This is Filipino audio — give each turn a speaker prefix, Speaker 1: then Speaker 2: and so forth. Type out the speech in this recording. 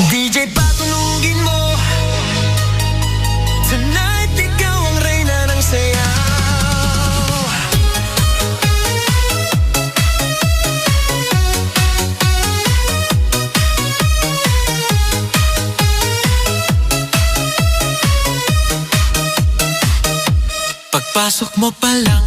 Speaker 1: DJ patulugin mo. Tonight ikaw ang reyna ng sayaw. Pagpasok mo pa lang